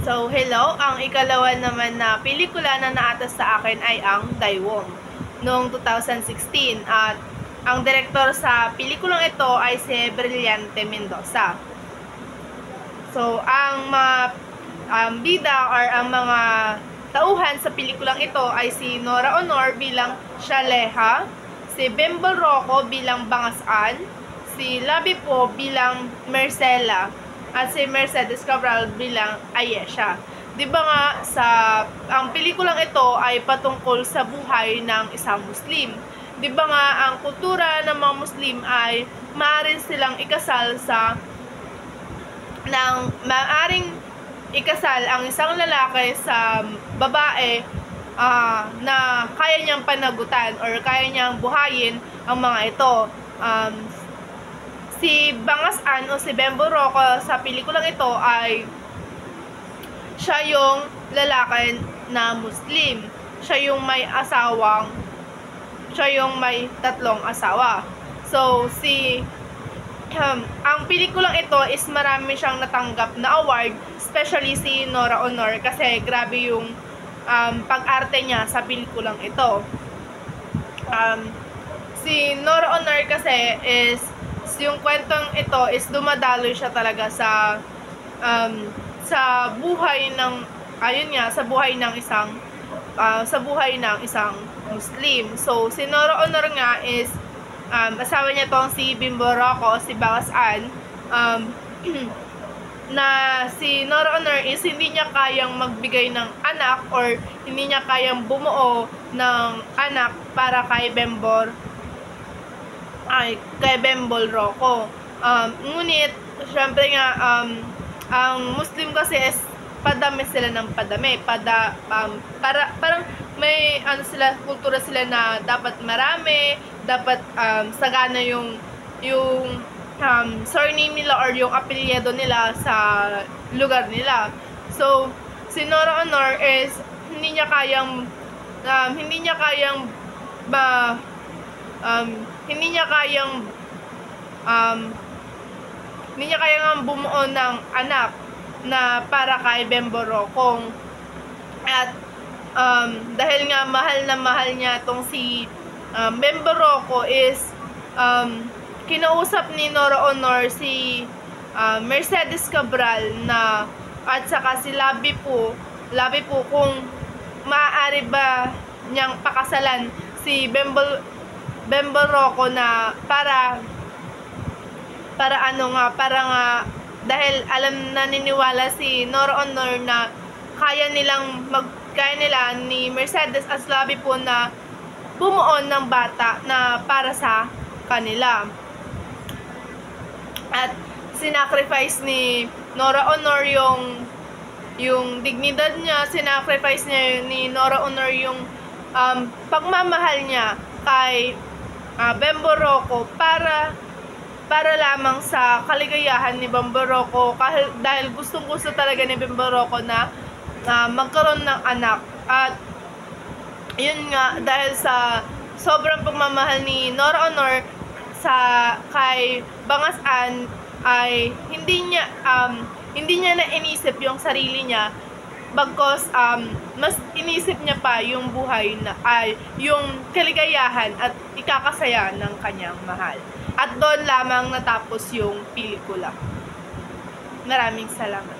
So, hello. Ang ikalawa naman na pelikula na naatas sa akin ay ang Daewon noong 2016. At ang direktor sa pelikulang ito ay si Brillante Mendoza. So, ang mga bida or ang mga tauhan sa pelikulang ito ay si Nora Honor bilang Shaleha, si Bembol Rocco bilang Bangasan, si Labi Po bilang Marcela, at si Mercedes Cabral bilang Ayesha. Di ba nga ang pelikulang ito ay patungkol sa buhay ng isang Muslim. Di ba nga ang kultura ng mga Muslim ay maaaring silang ikasal maaaring ikasal ang isang lalaki sa babae na kaya niyang panagutan or kaya niyang buhayin ang mga ito. Si Bangasan o si Bembol Rocco sa pelikulang ito ay siya yung lalaki na Muslim. Siya yung may tatlong asawa. So, ang pelikulang ito is marami siyang natanggap na award, especially si Nora Honor kasi grabe yung pag-arte niya sa pelikulang ito. Si Nora Honor kasi is yung kwentong ito is dumadaloy siya talaga sa buhay ng isang Muslim. So si Nora Honor nga is asawa niya tong si Bembol Rocco o si Bangasan, na si Nora Honor is hindi niya kayang magbigay ng anak or hindi niya kayang bumuo ng anak para kay Bembol Rocco. Ngunit syempre nga ang Muslim kasi is padami sila ng padami. Parang may kultura sila na dapat marami, dapat sagana yung surname nila or yung apelyido nila sa lugar nila. So si Nora Honor is hindi niya kayang bumuo ng anak na para kay Bembol Rocco. At dahil nga mahal niya tong si Bembol Rocco is kinausap ni Nora Honor si Mercedes Cabral at saka si Labi Po kung maaari ba niyang pakasalan si Bembol Rocco na para dahil naniniwala si Nora Honor na kaya nila ni Mercedes at Labi Po na bumuo ng bata na para sa kanila. At sinacrifice ni Nora Honor yung dignidad niya, sinacrifice niya ni Nora Honor yung pagmamahal niya kay Bembol Rocco para lamang sa kaligayahan ni Bembol Rocco, dahil gustong-gusto talaga ni Bembol Rocco na magkaroon ng anak. At yun nga, dahil sa sobrang pagmamahal ni Nora Honor kay Bangasan ay hindi niya na inisip yung sarili niya, bagkos mas inisip niya pa yung yung kaligayahan at ikakasaya ng kanyang mahal. At doon lamang natapos yung pelikula. Maraming salamat.